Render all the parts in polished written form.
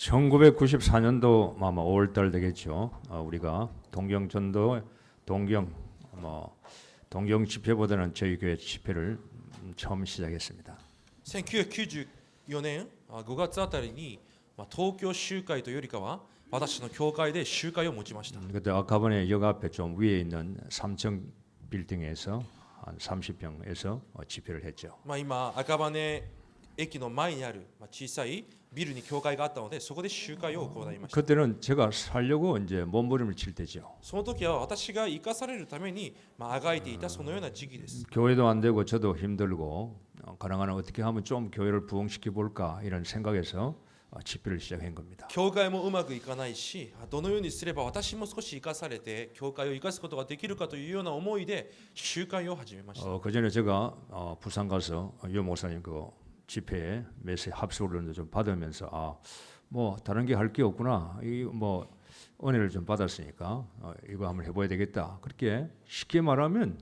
1994년도 아마 5월달 되겠죠. 우리가 동경전도 동경 집회보다는 저희 교회 집회를 처음 시작했습니다. 1994年5月あたりに東京集会というよりかは私の教会で集会を持ちました。 그때 아카바네 역 앞에 좀 위에 있는 3층 빌딩에서 한 30평에서 집회를 했죠. 今赤羽駅の前にある小さいビルに教会があったのでそこで集会を行いました。 그때는 제가 살려고 이제 몸부림을 칠 때죠. その時は私が生かされるためにあがいていたそのような時期です。 교회도 안 되고 저도 힘들고 가능한 한 어떻게 하면 좀 교회를 부흥시켜 볼까 이런 생각에서 집회를 시작한 겁니다. 教会もうまくいかないし、どのようにすれば私も少し生かされて教会を生かすことができるかというような思いで集会を始めました。 그 전에 제가 부산 가서 유 목사님 그 집회에 메시지 합수를 좀 받으면서 뭐 다른 게 할 게 없구나. 이 뭐 은혜를 좀 받았으니까 이거 한번 해봐야 되겠다. 그렇게 쉽게 말하면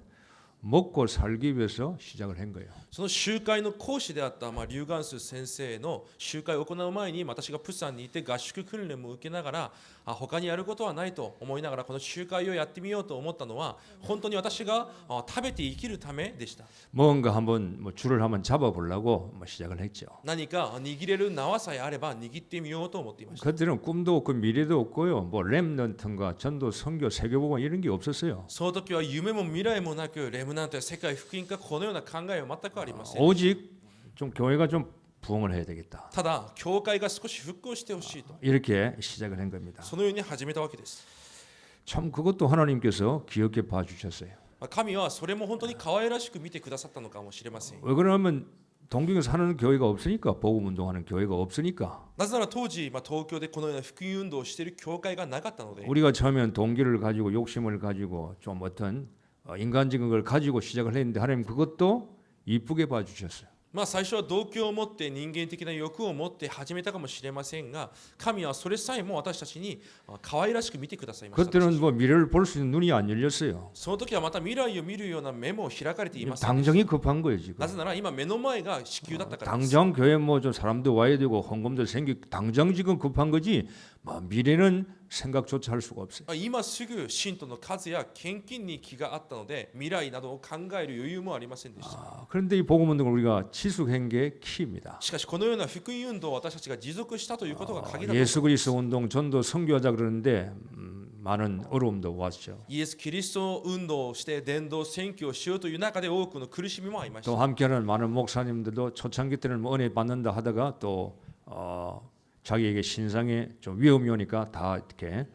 먹고 살기 위해서 시작을 한 거예요. その集会の講師であったリュウ・ガンス先生の集会を行う前に私がプサンにいて合宿訓練も受けながら他にやることはないと思いながらこの集会をやってみようと思ったのは本当に私が食べて生きるためでした。 뭔가 한번 줄을 한번 잡아보려고 시작을 했죠. 何か握れる縄さえあれば握ってみようと思っていました。 그때는 꿈도 없고 미래도 없고요. 뭐 렘넌트인가 전도 선교 세계복음 이런 게 없었어요. その時は夢も未来もなくレムナントや世界福音化このような考えは全くありません。 오직 좀 교회가 좀 부흥을 해야 되겠다. ただ教会が少し復興してほしいと 이렇게 시작을 한 겁니다. そのように始めたわけです。 참 그것도 하나님께서 귀엽게 봐주셨어요. 神はそれも本当に可愛らしく見てくださったのかもしれません。 왜 그러냐면 동경에 사는 교회가 없으니까 복음 운동하는 교회가 없으니까 なぜなら当時、東京でこのような福音運動をしている教会がなかったので 우리가 처음엔 동기를 가지고 욕심을 가지고 좀 어떤 인간적인 걸 가지고 시작을 했는데 하나님 그것도 이쁘게 봐주셨어요. 最初は動機を持って人間的な欲を持って始めたかもしれませんが神はそれさえも私たちに可愛らしく見てくださいました。 그때는 뭐 미래를 볼 수 있는 눈이 안 열렸어요. その時はまた未来を見るような目も開かれていません。 당장이 급한 거예요 지금. なぜなら今目の前が子宮だったからです。 당장 교회 뭐 좀 사람도 와야 되고 헌금도 생기 당장 지금 급한 거지 뭐 미래는 생각조차 할 수가 없어요. 今すぐ信徒の数や献金に気があったので未来などを考える余裕もありませんでした。 그런데 이 복음 운동을 우리가 지속한 게 키입니다. しかしこのような福音運動を私たちが持続したということが鍵だと思います。 예수 그리스도 운동 전도 선교하자 그러는데 많은 어려움도 왔죠. イエス・キリスト運動をして伝道宣教をしようという中で多くの苦しみもありました。 또 함께하는 많은 목사님들도 초창기 때는 뭐 은혜 받는다 하다가 또 자기에게 신상에 좀 위험이 오니까 다 이렇게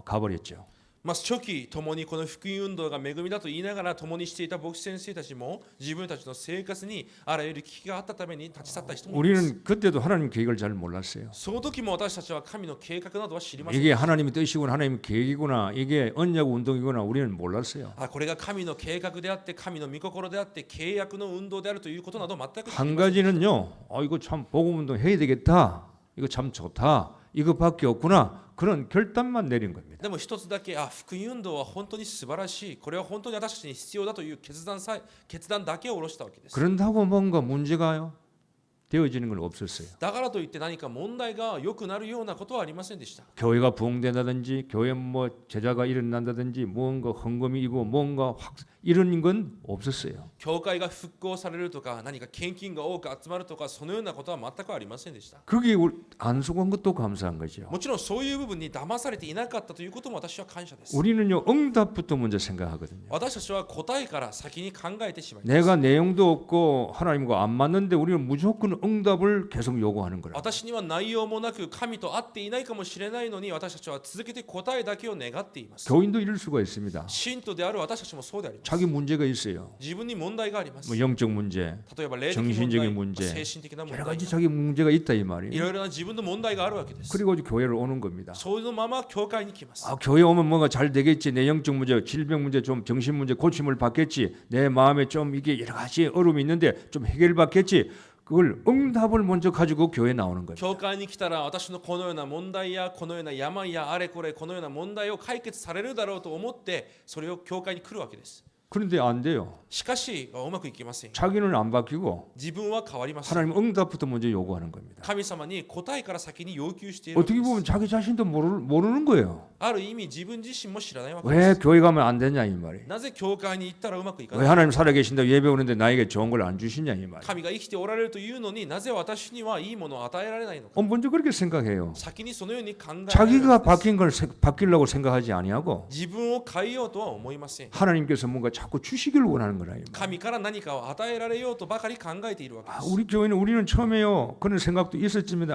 가버렸죠. 初期共にこの福音運動が恵みだと言いながら共にしていた牧師先生たちも自分たちの生活にあらゆる危機があったために立ち去った人もいます。 우리는 그때도 하나님 계획을 잘 몰랐어요. その時も私たちは神の計画などは知りません。 이게 하나님의 뜻이구나 하나님의 계획이구나 이게 언약 운동이구나 우리는 몰랐어요. これが神の計画であって神の御心であって契約の運動であるということなど全く知りません。 한 가지는요. 이거 참 복음 운동 해야 되겠다. 이거 참 좋다. 이거밖에 없구나. 그런 결단만 내린 겁니다. でも一つだけ福音運動は本当に素晴らしいこれは本当に私たちに必要だという決断だけを下ろしたわけです。 그런다고 뭔가 문제가 되어지는 건 없었어요. だからといって何か問題が良くなるようなことはありませんでした。 교회가 부흥된다든지 교회 뭐 제자가 일어난다든지 뭔가 헌금이 이고 뭔가 이런 건 없었어요. 教会が復興されるとか何か献金が多く集まるとかそのようなことは全くありませんでした。 그게 안 속은 것도 감사한 거죠. もちろんそういう部分に騙されていなかったということも私は感謝です。 우리는요 응답부터 먼저 생각하거든요. 私たちは答えから先に考えてしまいます。 내가 내용도 없고 하나님과 안 맞는데 우리는 무조건 응답을 계속 요구하는 거라. 私には内容もなく神と会っていないかもしれないのに私たちは続けて答えだけを願っています。 교인도 이럴 수가 있습니다. 信徒である私たちもそうであります。 자기 문제가 있어요. 自分に問題があります。 뭐 영적 문제, 例えば霊的 정신적인 問 문제, 題、精神的な問 여러 題、 가지 자기 문제가 있다 이 い 말이에요. ろいろな自分の問題があるわけです。 그리고 교회를 오는 겁니다. そのまま教会に来ます。 교회 오면 뭔가 잘 되겠지. 내 영적 문제, 질병 문제, 좀 정신 문제 고침을 받겠지. 내 마음에 좀 이게 여러 가지 어려움이 있는데 좀 해결받겠지. 그걸 응답을 먼저 가지고 교회에 나오는 거예요. 教会に来たら私のこのような問題やこのような病やあれこれこのような問題を解決されるだろうと思ってそれを教会に来るわけです。 그런데 안 돼요. しかしうまくいきません。 자기는 안 바뀌고 自分は変わりません。 하나님 응답부터 먼저 요구하는 겁니다. 神様に答えから先に要求しているわけ 어떻게 です。 보면 자기 자신도 모르는 거예요. ある意味自分自身も知らないわけで 왜 す。 교회 가면 안 되냐 이 말이. なぜ教会に行ったらうまくいか 왜 ない。 하나님 살아계신다 예배 오는데 나에게 좋은 걸 안 주시냐 이 말이. 神が生きておられるというのになぜ私にはいいものを与えられないのか。 먼저 그렇게 생각해요. 先にそのように考えられる 자기가 わけです。 바뀐 걸 바뀌려고 생각하지 아니하고 自分を変えようとは思いません。 하나님께서 뭔가 자꾸 주시기를 원하는 거라 이 말이. 神から何かを与えられようとばかり考えているわけで 아, す。 우리 교회는 우리는 처음에요 그런 생각도 있었지만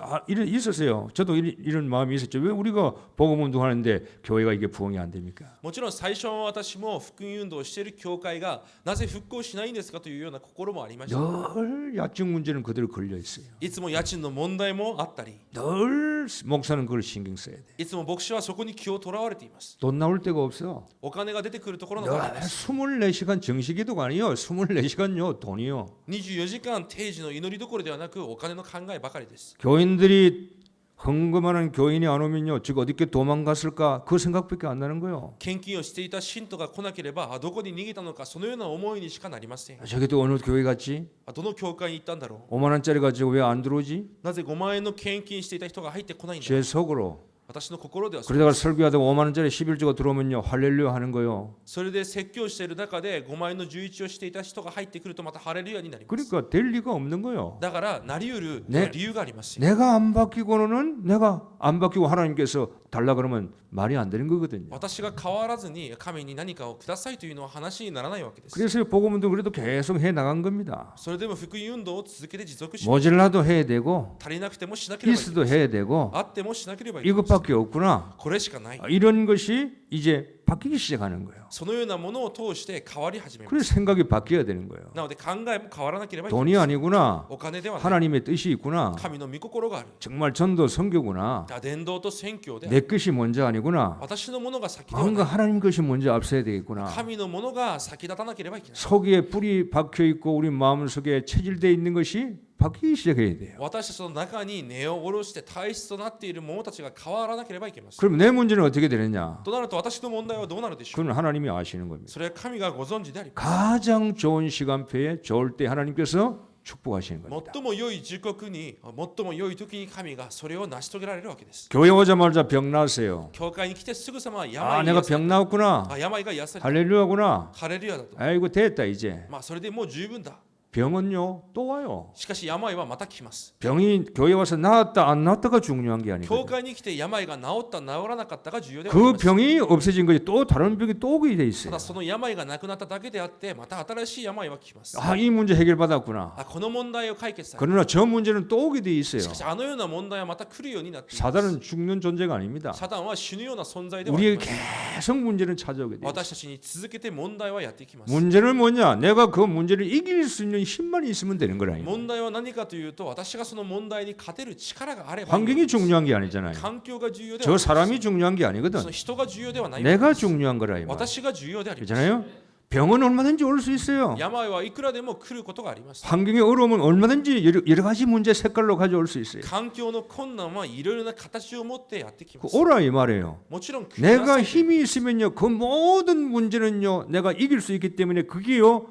있었어요. 저도 이런 마음이 있었죠. 왜 우리가 복음 운동하는데 교회가 이게 부흥이 안 됩니까? もちろん最初は私も福音運動をしている教会がなぜ復興しないんですかというような心もありました。 늘 야증 문제는 그대로 걸려 있어요. いつも家賃の問題もあったり、 늘 목사는 그걸 신경 써야 돼. いつも牧師はそこに気をとらわれています。 돈 나올 데가 없어. お金が出てくるところがあり 늘 ます。 24시간 정식기도가 아니요. 24시간요 돈이요. 24時間定時の祈りどころではなくお金の考えばかりです。 교인들이 헌금하는 교인이 안 오면요. 즉 어디께 도망갔을까 그 생각밖에 안 나는 거예요. 献金をしていた信徒が来なければどこに逃げたのかそのような思いにしかなりません。 저게 또 어느 교회 갔지? どの教会に行ったんだろ 5만 원짜리 가지고 왜 안 들어오지? う。なぜ5万円の献金していた人が入ってこないんだ。 제 속으로. 私の心ではそう。 그러다가 설교하다가 5만 원짜리 11조가 들어오면요. 할렐루야 하는 거예요. それで説教している中で5万円の11をしていた人が入ってくるとまたハレルヤになります。 그러니까 될 리가 없는 거예요. だからなりうる ね理由があります。 내가 안 바뀌고는 내가 안 바뀌고 하나님께서 달라 그러면 말이 안 되는 거거든요. 私が変わらずに神に何かをくださいというのは話にならないわけです。 그래서 복음운동 그래도 계속 해 나간 겁니다. それでも福音運動を続けて持続し、 모질라도 해야 되고 足りなくてもしなければいけない。 있어도 해야 되고 あってもしなければいけない。 이것밖에 없구나. これしかない。 이런 것이 이제 바뀌기 시작하는 거예요. そのようなものを通して変わり始めます。 그래서 생각이 바뀌어야 되는 거예요. なので考えも変わらなければいけない。 돈이 아니구나. お金ではない。 하나님의 뜻이 있구나. 神の御心がある。 정말 전도 선교구나. 伝道と宣教である。 내 것이 먼저 아니구나. 私のものが先では 뭔가 ない。 하나님 것이 먼저 앞서야 되겠구나. 神のものが先立たなければいけない。 속에 뿌리 박혀 있고 우리 마음속에 체질되어 있는 것이 바뀌기 시작해야 돼요. 私たちの中に根を下ろして体質となっている者たちが変わらなければいけません。 그럼 내 문제는 어떻게 되느냐? となると私の問題はどうなるでしょう。 그건 하나님이 아시는 겁니다. それは神がご存知であります。 가장 좋은 시간표에 좋을 때 하나님께서 축복하시는 겁니다. 最も良い時刻に最も良い時に神がそれを成し遂げられるわけです。 교회 오자마자 병 나세요. 教会に来てすぐさま 아 病 내가 が 병 나왔구나. 病が癒された。 할렐루야구나. ハレルヤだと。 아이고 됐다 이제. それでもう十分だ。 병은요 또 와요. しかし病はまた来ます。 병이 교회 와서 나았다 안 나았다가 중요한 게 教 아니거든요. 会に来て病が治った治らなかったが重要ではあ 그 ります。 병이 없어진 거지 또 다른 병이 또 오게 돼 た 있어요. だその病がなくなっただけであってまた新しい病は来ます。 아 이 문제 해결받았구나. この問題を解決され 그러나 저 문제는 또 오게 돼 있어요. しかしあのような問題はまた来るようになっています。 사단은 죽는 존재가 아닙니다. サタンは死ぬような存在ではあり 우리에게 ません。 계속 문제는 찾아오게 돼요. 私たちに続けて問題はやってきます。 문제는 뭐냐? 내가 그 문제를 이길 수 있는 힘만 있으면 되는 거라. 問題は何かというと私がその問題に勝てる力があればいいの 환경이 です。 중요한 게 아니잖아요. 環境が重要では 저 ないです。 사람이 중요한 게 아니거든. その人が重要ではない。 내가 중요한 거라 이 말. 私が重要であります。 그렇잖아요. 병은 얼마든지 올 수 있어요. 病はいくらでも来ることがあります。 환경의 어려움은 얼마든지 여러 가지 문제 색깔로 가져올 수 있어요. 環境の困難はいろいろな形を持ってやってきま 그 す。 오라 이 말이에요. もちろん来てくだ 내가 さい。 힘이 있으면요, 그 모든 문제는요, 내가 이길 수 있기 때문에 그게요,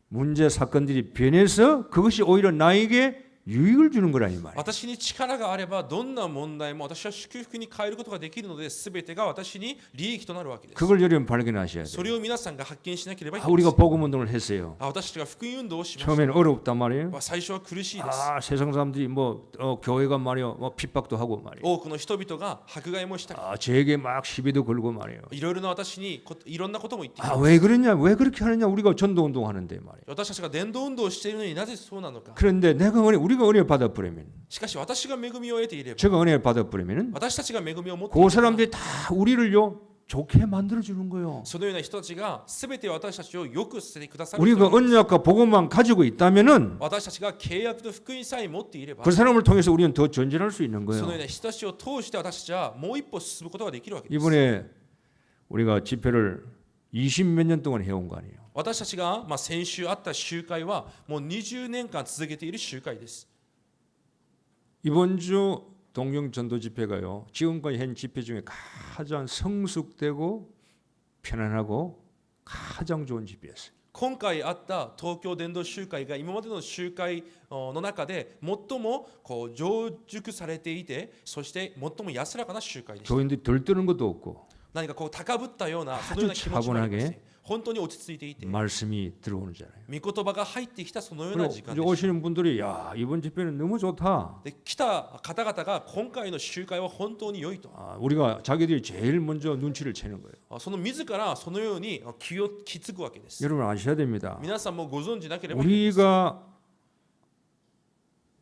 문제 사건들이 변해서 그것이 오히려 나에게 유익을 주는 거라 이 말이에요. 私に力があればどんな問題も私は祝福に変えることができるので全てが私に利益となるわけです。 그걸 여러분 발견하셔야 そ 돼요. れを皆さんが発見しなければい 아, けませ 우리가 ん。 복음 운동을 했어요. 私たちが福音運動をしました。 처음에는 어렵단 말이에요. 最初は苦しいです。 아, 세상 사람들이 뭐 교회가 말이요, 뭐 핍박도 하고 말이에요. 多くの人々が迫害もしたり、 아, 저에게 막 시비도 걸고 말이에요. いろいろな私にいろんなことも言ってき 아, ます。 왜 그러냐, 왜 그렇게 하느냐, 우리가 전도 운동 하는데 말이에요. 私たちが伝道運動をしているのになぜそうなのか。 그런데 우리가 은혜 받아버리면, しかし私が恵みを得ていれば、 제가 은혜 받아버리면은 私たちが恵みを持ってい 그 れば、 사람들이 다 우리를요 좋게 만들어 주는 거예요. そのような人たちが全て私たちを良くさせてくださる。 우리가 언약과 복음만 가지고 있다면은 私たちが契約と福音さえ持っていれば、 그 사람을 통해서 우리는 더 전진할 수 있는 そのよう 거예요. な人たちを通して私たちはもう一歩進むことができるわけです。 이번에 우리가 집회를 20몇 년 동안 해온 거 아니에요. 私たちが先週あった集会はもう20年間続けている集会です。 이번 주 동경 전도 집회가요. 지금까지 한 집회 중에 가장 성숙되고 편안하고 가장 좋은 집회였어요. 今回あった東京伝道集会が今までの集会の中で最もこう成熟されていて、そして最も安らかな集会でした。 교인들이 들뜨는 것도 없고 何かこう高ぶったようなそのような気持ちもありません。本当に落ち着いていて 말씀이 들어오는잖아요. 御言葉が入ってきたそのような 그리고 時間 이제 でした。 오시는 분들이 야 이번 집회는 너무 좋다. で来た方々が今回の集会は本当に良いと、 우리가 자기들이 제일 먼저 눈치를 채는 거예요. その自らそのように気をつくわけです。 여러분 아셔야 됩니다. 皆さんもご存知なければいけないです。 우리가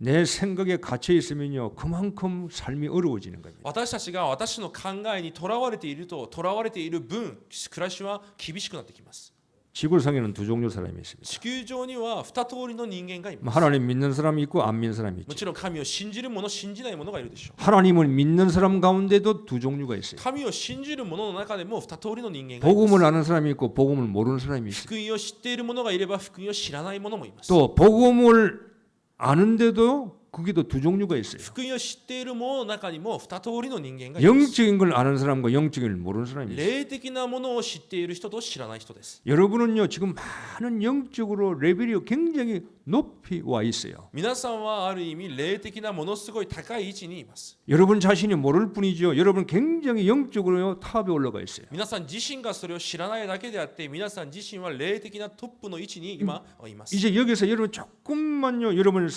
내 생각에 갇혀 있으면요 그만큼 삶이 어려워지는 겁니다. 私たちが私の考えにとらわれていると、とらわれている分、暮らしは厳しくなってきます。 지구상에는 두 종류 사람이 있습니다. 地球上には2通りの人間がいます。 하나님 믿는 사람이 있고 안 믿는 사람이 も 있죠. ちろん神を信じる者、信じない者がいるでしょう。 하나님을 믿는 사람 가운데도 두 종류가 있어요. 神を信じる者の中でも2通りの人間がいます。 복음을 아는 사람이 있고 복음을 모르는 사람이 있어요. 福音を知っている者がいれば福音を知らない者もいます。 또 복음을 아는데도 거기도 두 종류가 있어요. 福音を知っている者の中にも2通りの人間がいます。 영적인 걸 아는 사람과 영적인 걸 모르는 사람이 있어요. 霊的なものを知っている人と知らない人です。 여러분은요 지금 많은 영적으로 레벨이 굉장히 높이 와 있어요. 皆さんはある意味霊的なものすごい高い位置にいます。 여러분 자신이 모를 뿐이죠. 여러분 굉장히 영적으로 탑에 올라가 있어요. 皆さん自身がそれを知らないだけであって、皆さん自身は霊的なトップの位置に今います。 이제 여기서 여러분 조금만요, 여러분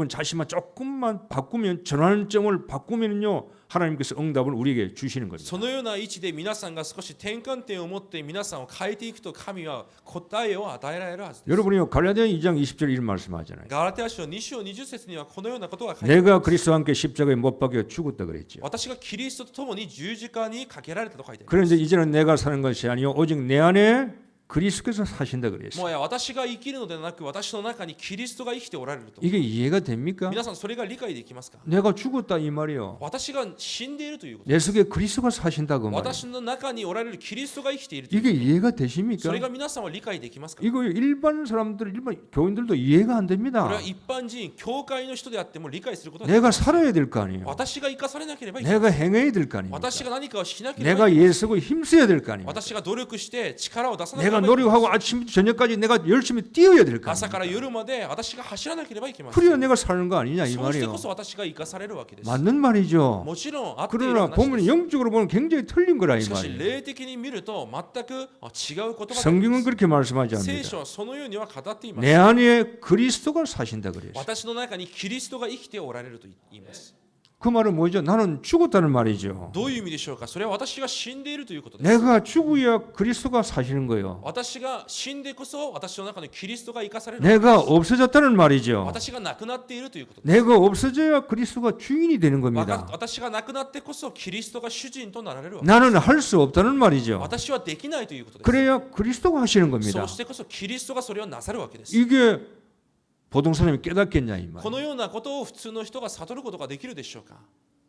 자신만 조금만 바꾸면 전환점을 바꾸면요, 하나님께서 응답을 우리에게 주시는 겁니다. そのような位置で皆さんが少し転換点を持って皆さんを変えていくと、神は答えを与えられるはずです。 여러분이요 갈라디아 2장 20절 이런 말씀하잖아요. ガラテヤ書2章20節にはこのようなことが書いてあり 내가 ます。 그리스도와 함께 십자가에 못 박혀 죽었다 그랬죠. 私がキリストと共に十字架にかけられたと書いてあります。 그런데 이제는 내가 사는 것이 아니요 오직 내 안에 그리스도께서 사신다 그랬어요. もうや私が生きるのではなく、私の中にキリストが生きておられると。 이게 이해가 됩니까? 皆さんそれが理解できますか？ 내가 죽었다 이 말이요. 私が死んでいるということ。 내 속에 그리스도가 사신다 그 말이에요. 私の中におられるキリストが生きているという。 이게 이해가 そ 되십니까? れが皆さんは理解できますか？ 이거 일반 사람들, 일반 교인들도 이해가 안 これ 됩니다. は一般人、教会の人であっても理解することができ 내가 ます。 살아야 될 거 아니에요. 私が生かされなければいけない。 내가 행해야 될 거 아닙니까? 私が何かをしなければい 내가 けない。 애쓰고 힘써야 될 거 아닙니까? 私が努力して力を出さなけれ 내가 ばいけない。 노력하고 아침부터 저녁까지 내가 열심히 뛰어야 될 거 朝から 아닙니까? 夜まで私が走らなければいけません。 그래야 내가 사는 거 아니냐 이 そうしてこ 말이에요. そ私が生かされるわけです。 맞는 말이죠. もちろんあっている 그러나 話 보면 です。 영적으로 보면 굉장히 틀린 거라 이 しかし 말이에요. 霊的に見ると全く違うことが 성경은 그렇게 말씀하지 聖 않습니다. 書はそのようには語っています。 내 안에 그리스도가 사신다 그랬어요. 私の中にキリストが生きておられると言います。 그 말은 뭐죠? 나는 죽었다는 말이죠. どういう意味でしょうか？それは私が死んでいるということです。 내가 죽어야 그리스도가 사시는 거예요. 私が死んでこそ私の中のキリストが生かされる。 내가 없어졌다는 말이죠. 私が亡くなっているということです。 내가 없어져야 그리스도가 주인이 되는 겁니다. 私が亡くなってこそキリストが主人となられるわけです。 나는 할 수 없다는 말이죠. 私はできないということです。 그래야 그리스도가 하시는 そ 겁니다. うしてこそキリストがそれをなさるわけです。 이게 보통 사람이 깨닫겠냐 이 말. このようなことを普通の人が悟ることができるでしょうか？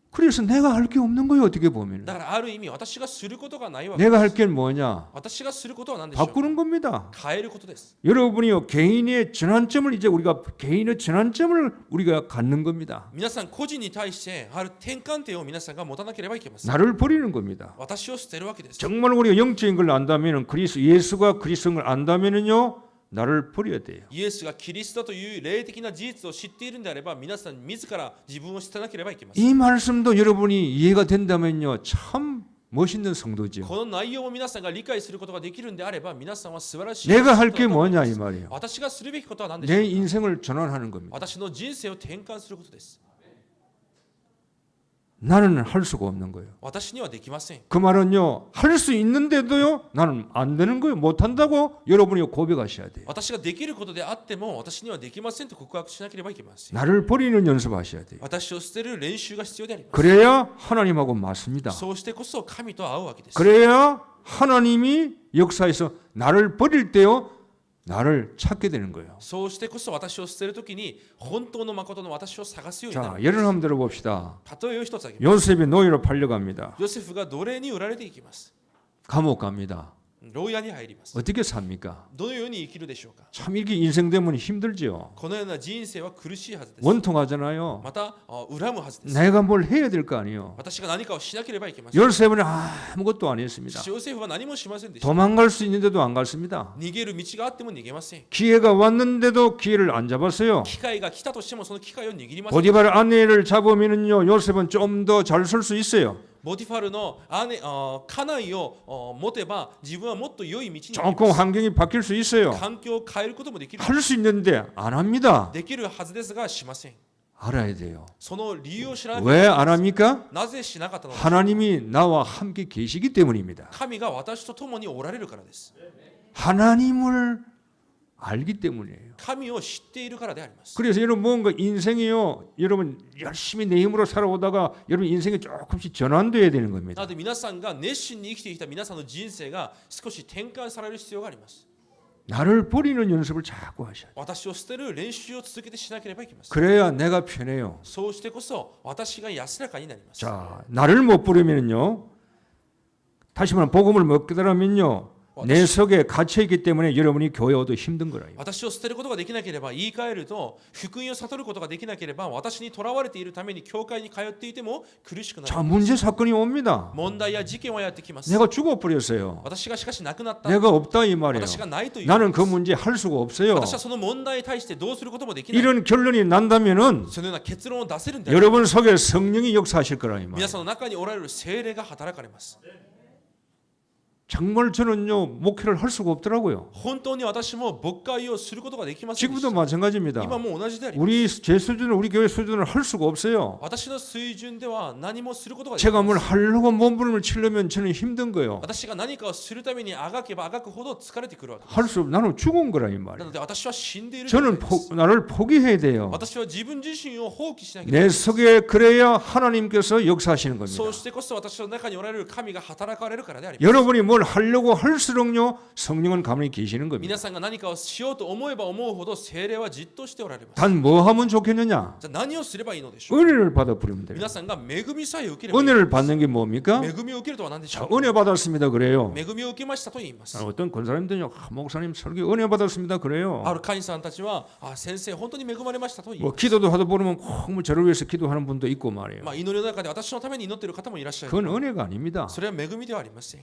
그래서 내가 할 게 없는 거예요. 어떻게 보면. だからある意味私がすることがないわけで 내가 す。 할 게 뭐냐? 私がすることは何でしょうか？ 바꾸는 겁니다. 変えることです。 여러분이요 개인의 전환점을 이제 우리가 개인의 전환점을 우리가 갖는 겁니다. 皆さん個人に対してある転換点を皆さんが持たなければいけません。 나를 버리는 겁니다. 私を捨てるわけです。 정말 우리가 영적인 걸 안다면은 예수가 그리스도를 안다면은요 나를 버려야 돼요. イエスがキリストという霊的な事実を知っているんであれば、皆さん自ら自分を捨てなければいけません。 이 말씀도 여러분이 이해가 된다면요 참 멋있는 성도죠. この内容を皆さんが理解することができるんであれば、皆さんは素晴らしい。 내가 할 게 뭐냐 이 말이에요. 私がするべきことは何でしょう 내 か？ 인생을 전환하는 겁니다. 私の人生を転換することです。 나는 할 수가 없는 거예요. 私にはできません。 그 말은요 할 수 있는데도요 나는 안 되는 거예요. 못 한다고 여러분이 고백하셔야 돼요. 私ができることであっても、私にはできませんと告白しなければいけません。 나를 버리는 연습하셔야 돼요. 私を捨てる練習が必要であります。 그래야 하나님하고 맞습니다. そうしてこそ神と会うわけです。 그래야 하나님이 역사에서 나를 버릴 때요 나를 찾게 되는 거예요. そうしてこそ私を捨てるときに本当の誠の私を探すようにな 자 る。 예를 한번 들어봅시다. 例えを一つ挙げます。 요셉이 노예로 팔려갑니다. ヨセフが奴隷に売られていきます。 감옥 갑니다. 牢屋に入ります。 어떻게 삽니까? どのように生きるでしょうか。 참 이렇게 인생 되면 힘들죠. このような人生は苦しいはずです。 원통하잖아요. また恨むはずです。 내가 뭘 해야 될 거 아니에요. 私が何かをしなければいけません。 13번에 아무것도 안 했습니다. ヨセフは何もしませんでした。 도망갈 수 있는데도 안 갔습니다. 逃げる道があっても逃げません。 기회가 왔는데도 기회를 안 잡았어요. 機会が来たとしてもその機会を握りません。 보디발 아내를 잡으면은요 요셉은 좀 더 잘 설 수 있어요. ボティファルの家内を持てば自分はもっと良い道に行き 조금 ます。 환경이 바뀔 수 있어요. 環境を変えることもできる。 할 수 있는데 안 합니다. できるはずですがしません。 알아야 돼요. その理由を知らなけ 왜 れば 안 합니까? なぜしなかったのか。 하나님이 나와 함께 계시기 때문입니다. 神が私と共におられるからです。 하나님을 알기 때문이에요. 神を知っているからであります。 그래서 여러분 뭔가 인생이요. 여러분 열심히 내 힘으로 살아오다가 여러분 인생이 조금씩 전환돼야 되는 な 겁니다. ので皆さんが熱心に生きてきた皆さんの人生が少し転換される必要があります。 나를 버리는 연습을 자꾸 하셔야 돼요. 私を捨てる練習を続けてしなければいけません。 그래야 내가 편해요. そうしてこそ私が安らかになります。 자, 나를 못 부르면요. 다시 말하면 복음을 못 깨달으면요. 내 속에 갇혀 있기 때문에 여러분이 교회 와도 힘든 거라요. 私を捨てることができなければ言い換えると福音を悟ることができなければ私にとらわれているために教会に通っていても苦しくなる。 자, 문제 사건이 옵니다. 問題や事件はやってきます。 내가 죽어버렸어요. 私がしかし亡くなった。 내가 없다 이 말이에요. 私がないという。 나는 그 문제 할 수가 없어요. 私はその問題に対してどうすることもできない。 이런 결론이 난다면은 そのような結論を出せるんであれば 여러분 속에 성령이 역사하실 거라 이 皆 말이에요. さんの中におられる聖霊が働かれます。 정말 저는요 목회를 할 수가 없더라고요. 本当に私も牧会をすることができませんでし 지금도 た。 마찬가지입니다. 今も同じであります。 우리 제 수준을 우리 교회 수준을 할 수가 없어요. 私の水準では何もすることができま 제가 せん。 뭘 하려고 몸부림을 치려면 저는 힘든 거예요. 私が何かをするためにあがけばあがくほど疲れてくるわけです。 할 수 없. 나는 죽은 거라 이 な 말이에요. ので私は死んでいる 저는 状態です。 나를 포기해야 돼요. 私は自分自身を放棄しなければ 내 속에 그래야 하나님께서 역사하시는 겁니다. そうしてこそ私の中におられる神が働かれるからであります。 여러분이 뭘 하려고 할수록요 성령은 가만히 계시는 皆 겁니다. さんが何かをしようと思えば思うほど聖霊はじっとしておられます。 단 뭐 하면 좋겠느냐? じゃあ何をすればいいのでしょう。 은혜를 받아 부르면 돼요. 皆さんが恵みさえ受ければいい。 은혜를 받는 게 뭡니까? 恵みを受けるとは何でし 자, ょう。 은혜 받았습니다 그래요. 恵みを受けましたと言います。 어떤 권사님들요 목사님 설교 은혜 받았습니다 그래요. ある会員さんたちは先生本当に恵まれましたと言い 뭐 ます。 기도도 하다 보면 꼭 뭐 저를 위해서 기도하는 분도 있고 말이에요. 祈りの中で私のために祈っている方もいらっしゃる。 그건 은혜가 아닙니다. それは恵みではありません。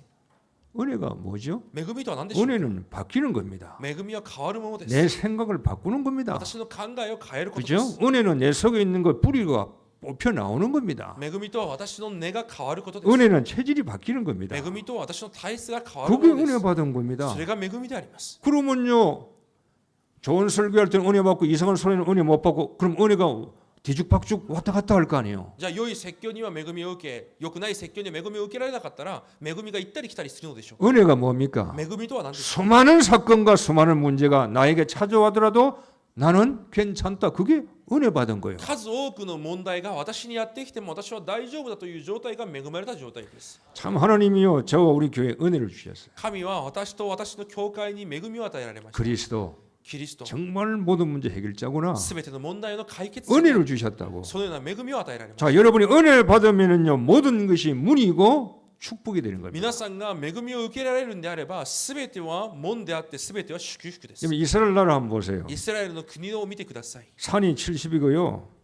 은혜가 뭐죠? 恵みとは何でしょう。 은혜는 바뀌는 겁니다. 恵みは変わるものです。 내 생각을 바꾸는 겁니다. 私の考えを変えることで 그죠? す。 은혜는 내 속에 있는 거 뿌리가 뽑혀 나오는 겁니다. 恵みとは私の根が変わることです。 은혜는 체질이 바뀌는 겁니다. 恵みとは私の体質が変わる 그게 もので 은혜 す。 받은 겁니다. それが恵みであります。 그러면요 좋은 설교할 때는 은혜 받고 이상한 소리는 은혜 못 받고 그럼 은혜가 뒤죽박죽 왔다 갔다 할 거 아니에요. じゃあ良い説教には恵みを受け、良くない説教には恵みを受けられなかったら恵みが行ったり来たりするのでしょう。 은혜가 뭡니까? 恵みとは何でしょ 수많은 사건과 수많은 문제가 나에게 찾아와더라도 나는 괜찮다. 그게 은혜 받은 거예요. う。数多くの問題が私にやってきても私は大丈夫だという状態が恵まれた状態です。 참 하나님이요 저와 우리 교회에 은혜를 주셨어요. 神は私と私の教会に恵みを与えられました。 그리스도 キリスト、 정말 모든 문제 해결자구나. すべての問題の解決者、 은혜를 주셨다고. そのような恵みを与えられました。 자, 여러분이 은혜를 받으면은요 모든 것이 문이고 축복이 되는 겁니다. 皆さんが恵みを受けられるんであれば、すべては門であってすべては祝福です。 여러분 이스라엘 나라 한번 보세요. イスラエルの国を見てください。 산이 70이고요.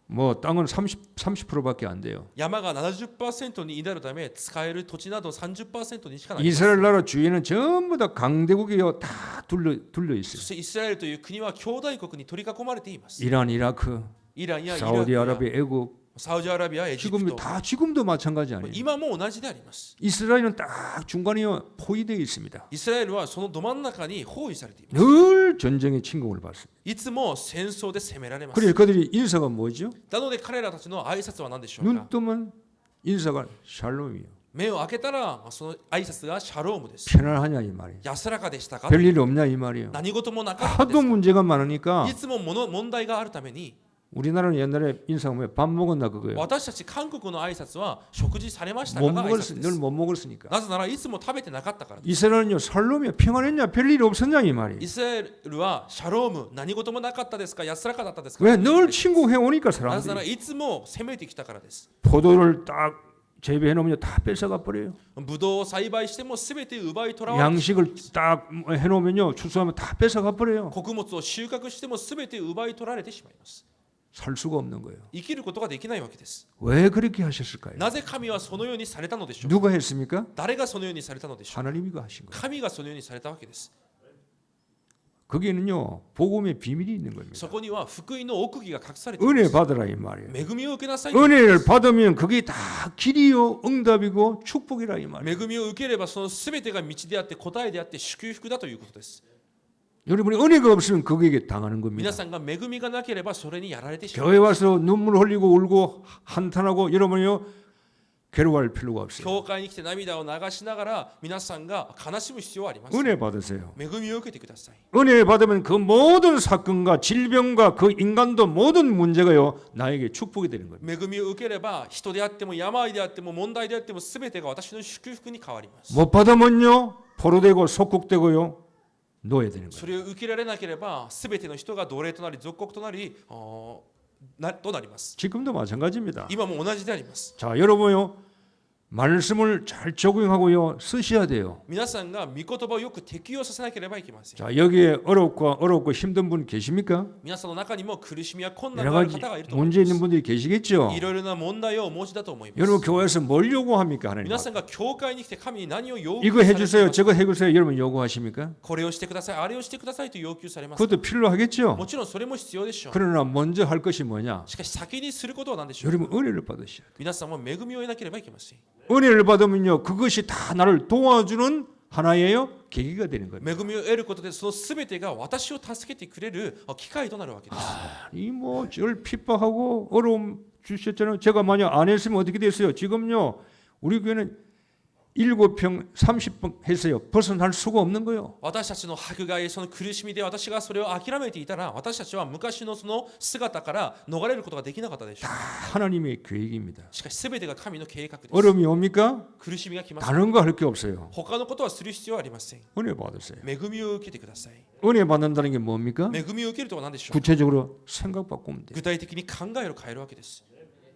뭐 땅은 30%밖에 안 돼요. 山が 70%になるため使える土地など 30%にしかない。 이스라엘 나라 주위에는 전부 다 강대국이요 다 둘러 そ 있어요. してイスラエルという国は兄弟国に取り囲まれています。 이란, 이라크, イランやイラクや 사우디아라비아, 애굽 サウジアラビア、エジプ 지금 ト、 다 지금도 마찬가지 아니에요. 今も同じであります。 이스라엘은 딱 중간이요 포위되어 있습니다. イスラエルはそのど真ん中に包囲されています。 늘 전쟁의 침공을 받습니다. いつも戦争で攻められます。 그래서 그들이 인사가 뭐죠? なので彼らたちの挨拶は何でしょうか。 눈 뜨면 인사가 샬롬이에요. 目を開けたらその挨拶がシャロームです。 편안하냐 이 말이에요. 安らかでしたか。 별일 없냐 이 말이에요. 何事もなかったで 하도 すか。 문제가 많으니까 いつも問題があるために 우리나라는 옛날에 인사가 뭐예요? 밥 먹었나 그거예요. 私たち韓国の挨拶は食事されましたか 못 が挨 먹었 拶で 늘 す。 못 먹었으니까. なぜならいつも食べてなかったからです。 이스라엘은요 살롬이야 평안했냐 별일 없었냐 이 말이에요. イスラエルはシャローム、何事もなかったですか、安らかだったですか。 왜 늘 침공해 오니까 なぜなら 사람들이 いつも攻めてきたからです。 포도를 딱 재배해 놓으면 다 뺏어가 버려요. ブドウを栽培しても全て奪い取られて 양식을 딱 해 놓으면요, 추수하면 다 뺏어가 버려요. 穀物を収穫しても全て奪い取られてしまいます。 살 수가 없는 거예요. 生きることができないわけです。 왜 그렇게 하셨을까요? なぜ神はそのようにされたのでしょう。 누가 했습니까? 誰がそのようにされたのでしょう。 하나님이가 하신 거예요. 神がそのようにされたわけです。 거기에는요, 복음의 비밀이 있는 겁니다. そこには福音の奥義が隠されていま 은혜 す。 받으라 이 말이에요. 恵みを受けなさい。 은혜를 받으면 그게 다 길이요, 응답이고 축복이라 이 말이에요. 恵みを受ければその全てが道であって答えであって祝福だということです。 여러분이 은혜가 없으면 그에게 당하는 겁니다. 皆さんが恵みがなければそれにやられてしまう。 교회 와서 눈물 흘리고 울고 한탄하고 여러분이요, 괴로워할 필요가 없어요. 教会に来て涙を流しながら皆さんが悲しむ必要はありません。 은혜 받으세요. 恵みを受けてください。 은혜 받으면 그 모든 사건과 질병과 그 인간도 모든 문제가요, 나에게 축복이 되는 겁니다. 恵みを受ければ人であっても病であっても問題であっても全てが私の祝福に変わります。 못 받으면요, 포로되고 속국되고요, 노예 되는 거예요. それを受けられなければ全ての人が奴隷となり属国となりとなります。 지금도 마찬가지입니다. 今も同じであります。 자, 여러분요, 말씀을 잘 적용하고요, 쓰셔야 돼요. 皆さんが御言葉をよく適用させなければいけません。 자, 여기에 어렵고 힘든 분 계십니까? 皆さんの中にも苦しみや困難 여러 がある 가지 方がいると思い 문제 ま 있는 す。 분들이 계시겠죠? いろいろな問題をお持ちだと思います。 여러분 교회에서 뭘 요구합니까? 하나님 皆さんが教会に来て神に何を要求 이거 されてい 해주세요, ますか。 저거 해주세요. 여러분 요구하십니까? これをしてください、あれをしてくださいと要求されます。 그것도 필요하겠죠? もちろんそれも必要でしょう。 그러나 먼저 할 것이 뭐냐? しかし先にすることは何でしょう。 여러분 은혜를 받으셔야 돼요. 皆さんも恵みを得なければいけません。 은혜를 받으면요, 그것이 다 나를 도와주는 하나예요, 계기가 되는 겁니다. 恵みを得ることでその全てが私を助けてくれる機会となるわけです。 이 절 핍박하고 어려움 주셨잖아요. 제가 만약 안 했으면 어떻게 됐어요? 지금요, 우리 교회는 7평 30평 했어요. 벗어날 수가 없는 거예요. 私たちの迫害、その苦しみで私がそれを諦めていたら、私たちは昔のその姿から逃れることができなかったでしょう。 하나님의 계획입니다. しかし全てが神の計画です。 어려움이 옵니까? 苦しみが来ます。 다른 거 할 게 없어요. 他のことはする必要はありません。 은혜 받으세요. 恵みを受けてください。 은혜 받는다는 게 뭡니까? 恵みを受けるとは何でしょう。 구체적으로 생각 바꾸면 돼요. 具体的に考えを変えるわけです。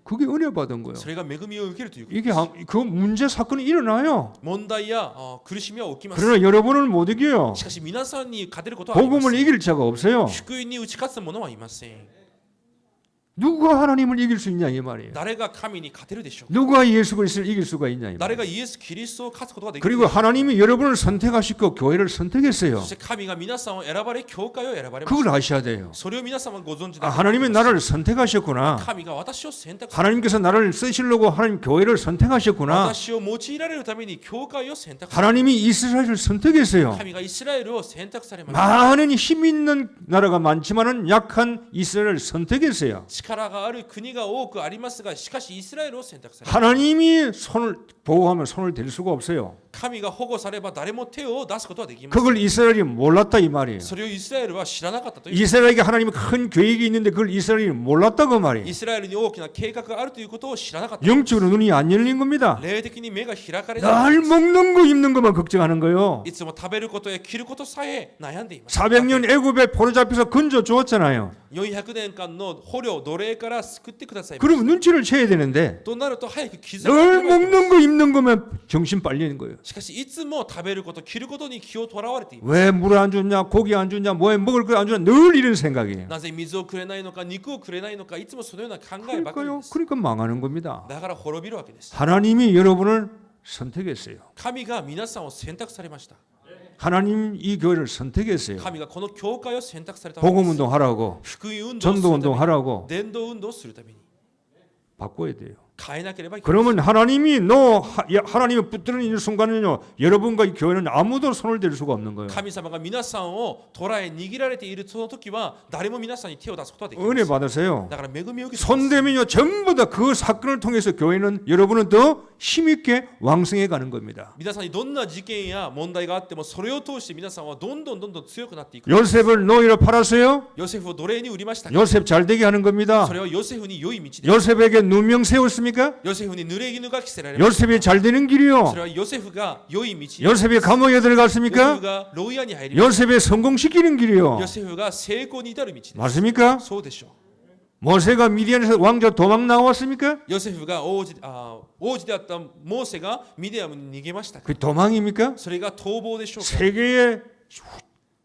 그게 은혜 받은 거예요. それが恵みを受けるということで 이게 す。 그 문제 사건이 일어나요. 問題や苦しみは起きます。 그러나 여러분을 못 이겨요. しかし皆さんに勝てることはありま 복음을 せん。 이길 자가 없어요. 福音に打ち勝つ者はいません。 누가 하나님을 이길 수 있냐 이 말이에요. 誰が神に勝てるでしょう。 누가 예수 그리스도를 이길 수가 있냐 이 誰 말이에요. がイエス・キリストを勝つことができる 그리고 하나님이 여러분을 선택하시고 교회를 선택했어요. そして神が皆さんを選ばれ、教会を選ばれまし 그걸 た。 아셔야 돼요. それを皆様がご存知 아, だ。 하나님이 나를 선택하셨구나. 神が私を選択し 하나님께서 나를 쓰시려고 하나님 교회를 선택하셨구나. 私を用いられるために教会を選択し 하나님이 이스라엘을 선택했어요. 神がイスラエルを選択されました。 많은 힘 있는 나라가 많지만은 약한 이스라엘을 선택했어요. 力がある国が多くありますが、しかしイスラエルを選択されました。 하나님이 손을 보호하면 손을 댈 수가 없어요. 神が保護されば誰も手を出すことはできません。 그걸 이스라엘이 몰랐다 이 말이에요. それをイスラエルは知らなかったという。 이스라엘에게 하나님의 큰 계획이 있는데 그걸 이스라엘이 몰랐다 그 말이에요. イスラエルに大きな計画があるということを知らなかった。 영적으로 눈이 안 열린 겁니다. 霊的に目が開かれた。 날 먹는 거 입는 것만 걱정하는 거예요. いつも食べることや着ることさえ悩んでいます。 400년 애굽에 포로 잡혀서 건져 주었잖아요. 400年間の捕虜奴隷から救ってください。 그럼 눈치를 채야 되는데 となると早く気づか 늘 なければいけません。 먹는 거 입는 거면 정신 빨리는 거예요. しかしいつも食べること着ることに気をとらわれています。 왜 물 안 주냐, 고기 안 주냐, 뭐에 먹을 거 안 주냐, 늘 이런 생각이에요. なぜ水をくれないのか肉をくれないのか、いつもそのような考えばかり 그러니까요. です。 그러니까 망하는 겁니다. だから滅びるわけです。 하나님이 여러분을 선택했어요. 神が皆さんを選択されました。 하나님 이 교회를 선택했어요. 神がこの教会を選択されたわけ 복음 です。 운동 하라고, 福音運動をす 전도 るため 운동 に、 하라고 伝道運動をするために 바꿔야 돼요. 変えなければいけない。 그러면 하나님이 하나님을 붙드는 이 순간은요, 여러분과 이 교회는 아무도 손을 댈 수가 없는 거예요. 神様が皆さんを捉え握られているその時は誰も皆さんに手を出すことはできま 은혜 せん。 받으세요. だから恵みを受けてください。 손대면요, 전부 다 그 사건을 통해서 교회는 여러분은 더 힘있게 왕성해 가는 겁니다. 皆さんにどんな事件や問題があってもそれを通して皆さんはどんどん強くなっていく。 요셉을 노예로 팔았어요. ヨセフを奴隷に売りました。 요셉 잘 되게 하는 겁니다. それはヨセフに良い道で、 요셉에게 누명 세웠습니까? ヨセフに濡れ衣が着せられました。 요셉이 잘 되는 そ 길이요. れはヨセフが良い道で、 요셉이 감옥에 ヨセフ 들어갔습니까? が牢屋に入りまし 요셉이 성공시키는 た。 길이요. ヨセフが成功に至る道です。 맞습니까? そうでしょう。 모세가 미디안에서 왕자 도망 나왔습니까? ヨセフが王子であったモーセがミディアムに逃げましたか。 그 도망입니까? それが逃亡でしょうか。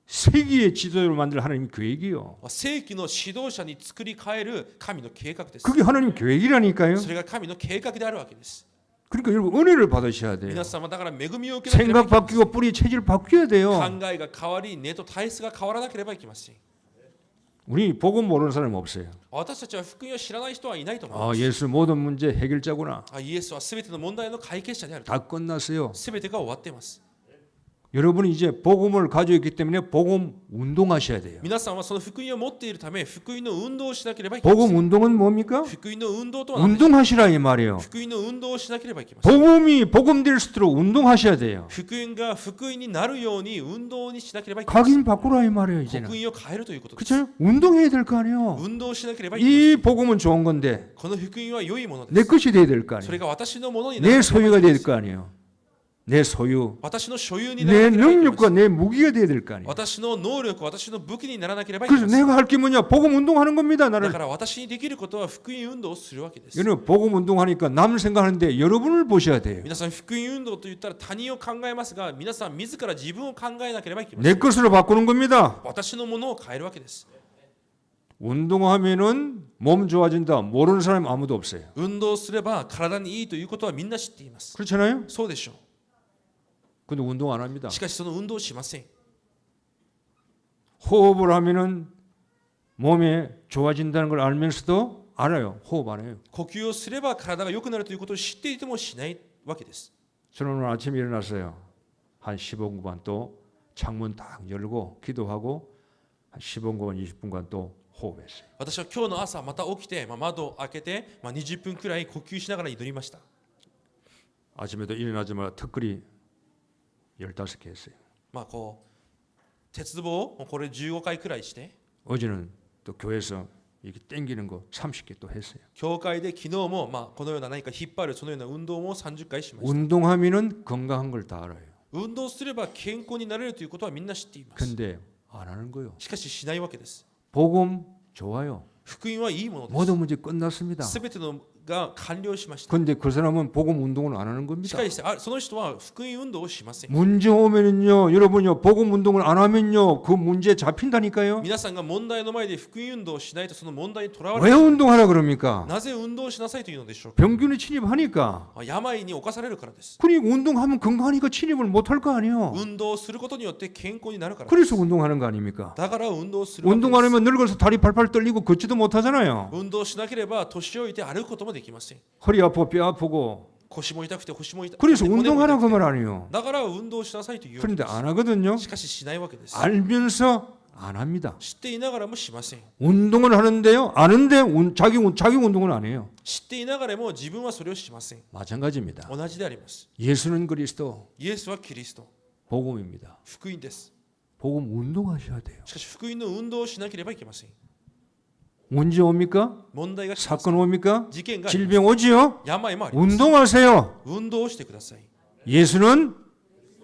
세계의 지도를 만들 하나님 계획이요. 世紀の指導者に作り変える神の計画です。 그게 하나님 계획이라니까요. それが神の計画であるわけです。 그러니까 여러분 은혜를 받으셔야 돼요. 皆様だから恵みを受けなければい 생각 けません。 바뀌고 뿌리 체질 바뀌어야 돼요. 考えが変わり、根と体質が変わらなければいけません。 우리 복음 모르는 사람 없어요. 私たちは福音を知らない人はいないと思いま 아, す。 예수 모든 문제 해결자구나. イエスはすべての問題の解決者であると。 다 끝났어요. すべてが終わっています。 여러분이 이제 복음을 가지고 있기 때문에 복음 운동하셔야 돼요. 皆さんはその福音を持っているため、福音の運動をしなければいけませ 복음 ん。 운동은 뭡니까? 福音の運動とは何でしょう。 운동하시라 이 말이에요. 福音の運動をしなければいけません。 복음이 복음될수록 운동하셔야 돼요. 福音が福音になるように運動にしなければいけません。 각인 바꾸라 이 말이에요 福 이제는. 音を変えるということです。 그렇죠? 운동해야 될 거 아니에요. 運動しなければいけません。 이 복음은 좋은 건데 この福音は良いもの 내 です。 것이 돼야 될 거 そ 아니에요. れが私のものにな 내 る。 소유가 돼야 될 거 아니에요. 내 소유, 私の所有になら 내 なければいけませ 능력과 ん。 내 무기가 돼야 될 거 아니에요. 私の能力、私の武器にならなければいけ 그래서 ません。 내가 할 게 뭐냐? 복음 운동하는 겁니다. だ 나를. から私にできることは福音運動をするわけです。 여러분 복음 운동하니까 남 생각하는데 여러분을 보셔야 돼요. 皆さん福音運動と言ったら他人を考えますが、皆さん自ら自分を考えなければいけませ 내 ん。 것으로 바꾸는 겁니다. 私のものを変えるわけです。 운동하면은 몸 좋아진다. 모르는 사람 아무도 없어요. 運動すれば体にいいということはみんな知っています。 그렇잖아요? そうでしょ 근데 운동 안 합니다. う。しかしその運動をしません。 호흡을 하면은 몸에 좋아진다는 걸 알면서도 알아요. 호흡 안 해요. 呼吸をすれば体が良くなるということを知っていてもしないわけです。 저는 오늘 아침에 일어났어요. 한 15분간 또 창문 딱 열고 기도하고 한 15분간 20분간 또 호흡했어요. 私は今日の朝また起きて、窓を開けて、20分くらい呼吸しながら祈りました。 아침에도 일어나자마자 턱걸이 15개 했어요. こう鉄棒をこれ15回くらいして、 어제는 또 교회에서 이렇게 당기는 거 30개 또 했어요. 教会で昨日もこのような何か引っ張るそのような運動も30回しました。 운동하면은 건강한 걸 다 알아요. 運動すれば健康になれるということはみんな知っています。 근데 안 하는 거예요. しかししないわけです。 복음 좋아요. 福音はいいものです。 모든 문제 끝났습니다. すべてのが完了しました。 근데 그 사람은 복음 운동을 안 하는 し 겁니다. かしその人は福音運動をしません。 문제 오면은요, 여러분요, 복음 운동을 안 하면요, 그 문제 잡힌다니까요. 皆さんが問題の前で福音運動をしないとその問題にとらわれ 왜 て 운동하라 그럽니까? なぜ運動しなさいというのでしょうか。 병균이 침입하니까. 病に侵されるからです。 그러니까 운동하면 건강하니까 침입을 못 할 거 아니에요. 運動することによって健康になるから。 그래서 운동하는 거 아닙니까? だから運動するわけ 운동 で 안 す。 하면 늙어서 다리 팔팔 떨리고 걷지도 못 하잖아요. 運動しなければ年老いて歩くこともできません。 허리 아프고 뼈 아프고. 腰も痛くて腰も痛くて 그래서 骨も痛 운동하라 く 그 て 말 아니에요. だから運動しなさいというわけ 그런데 で 안 하거든요. す。しかししないわけです。 알면서 안 합니다. 知っていながらもしません。 운동을 하는데요. 아는데 자기 운동을 안 해요. 知っていながらも自分はそれをしません。 마찬가지입니다. 同じであります。 예수는 그리스도, イエスはキリスト、 복음입니다. 福音です。 복음 운동하셔야 돼요. しかし福音の運動をしなければいけません。 문제 옵니까? 問題が来ます。 사건 옵니까? 事件があります。 질병 오지요? 病もあります。 운동하세요. 運動をしてください。 예수는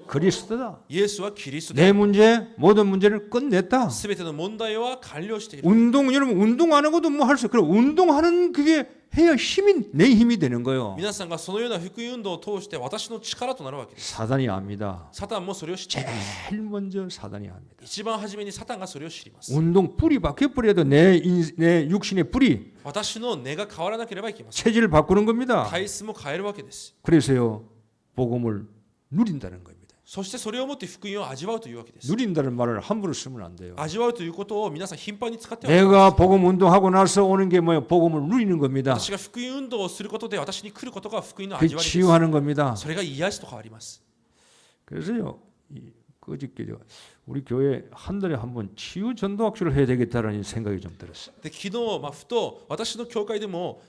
그리스도다. イエスはキリストで 내 문제 모든 문제를 끝냈다. すべての問題は完了している。 운동 여러분 운동 안 하고도 뭐 할 수. 그래 운동하는 그게 해야 내 힘이 되는 거예요. 皆さんがそのような福音運動を通して私の力となるわけです。 사단이 압니다. サタンもそれを知っています。 제일 먼저 사단이 압니다. 一番初めにサタンがそれを知ります。 운동 뿌리 바뀌어 버려도 내 육신의 뿌리 私の根が変わらなければいけません。 체질을 바꾸는 겁니다. 体質も変えるわけです。 그래서요 복음을 누린다는 겁니다. そしてそれをもって福音を味わうというわけです。 누린다는 말을 함부로 쓰면 안 돼요. 味わうということを皆さん頻繁に使っては 내가 복음 운동하고 나서 오는 게 뭐예요? 복음을 누리는 겁니다. 私が福音運動をすることで私に来ることが福音の 그 味わいです。 치유하는 겁니다. それが癒しと変わります。 그래서요 그저께 우리 교회 한 달에 한 번 치유 전도학교를 해야 되겠다라는 생각이 좀 들었어요. で昨日、ふと私の教会でも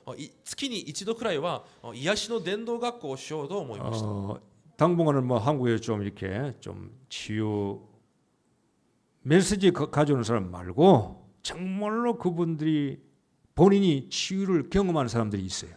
月に一度くらいは癒しの伝道学校をしようと思いました。 당분간은 뭐 한국에 좀 이렇게 좀 치유 메시지 가져오는 사람 말고 정말로 그분들이 본인이 치유를 경험하는 사람들이 있어요.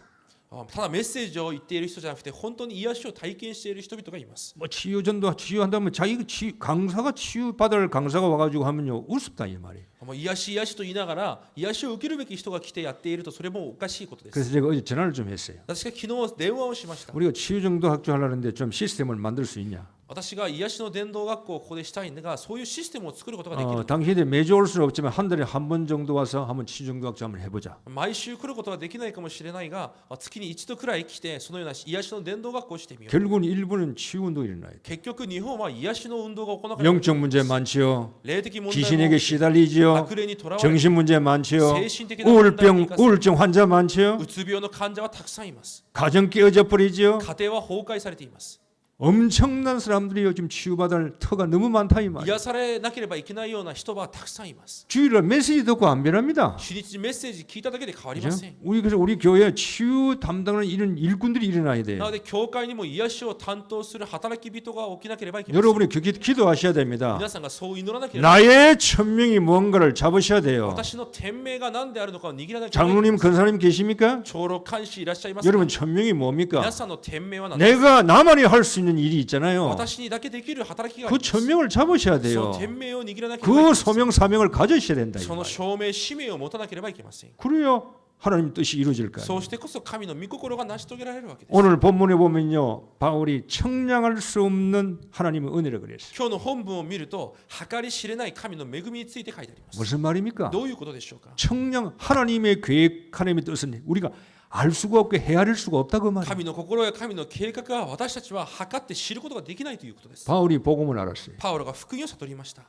ただメッセージを言っている人じゃなくて本当に癒しを体験している人々がいます。 뭐 치유전도 치유한다면 자기 강사가 치유 받을 강사가 와가지고 하면요 우습다 이 말이에요. もう癒し癒しと言いながら癒しを受けるべき人が来てやっているとそれもおかしいことです。 그래서 제가 어제 전화를 좀 했어요. 私が昨日電話をしました。 우리가 치유정도 학교 하려는데 좀 시스템을 만들 수 있냐? 私が癒しの伝道学校をここでしたいんだがそういうシステムを作ることができる。 당신들이 매주 올 수는 없지만 한 달에 한 번 정도 와서 한번 치유정도 학교 한번 해보자. 毎週来ることはできないかもしれないが月に一度くらい来てそのような癒しの伝道学校をしてみよう。 결국은 일부는 치유운동이 일어나요. 結局日本は癒しの運動が行われている。 영적 문제 많지요. 霊的問題も 귀신에게 시달리지요. 悪霊にとらわれ 정신 문제 많지요. 精神的な問題に 우울증 환자 많지요. うつ病の患者はたくさんいます。 가정 깨어져 버리지요. 家庭は崩壊されています。 엄청난 사람들이 요즘 치유받을 터가 너무 많다 이 말이에요. 癒されなければいけないような人はたくさんいます。 주일날 메시지 듣고 안 변합니다. 主日メッセージ聞いただけで変わりま 그죠? せん。 그래서 우리 교회에 치유 담당하는 이런 일꾼들이 일어나야 な 돼요. ので教会にも癒しを担当する働き人が起きなければいけません。 여러분이 기도하셔야 됩니다. 皆さんがそう祈らなければ。 나의 천명이 뭔가를 잡으셔야 돼요. 私の天命が何であるのかを握らなければいけません。 장로님 근사님 계십니까? 長老監視いらっしゃいますか。 여러분 천명이 뭡니까? 皆さんの天命は何ですか。 내가 나만이 할 수 있는 일이 있잖아요. 私にだけできる働きがあ 그 ります。 천명을 잡으셔야 そ 돼요. の天命を握らなければいけま 그 せん。 소명 사명을 가지셔야 된다. 이 その 말이에요. 証明使命を持たなければいけません。 그래요. 하나님 뜻이 이루어질까요? そうしてこそ神の御心が成し遂げられるわけです。 오늘 본문에 보면요, 바울이 청량할 수 없는 하나님의 은혜를 그랬어요. 今日の本文を見ると計り知れない神の恵みについて書いてあります。 무슨 말입니까? どういうことでしょうか。 청량 하나님의 계획, 하나님의 뜻은 우리가 알 수가 없고 헤아릴 수가 없다고 말이에요. 神の心や神の計画は私たちは測って知ることができないということです。 바울이 복음을 알았어요. パウロが福音を悟りました。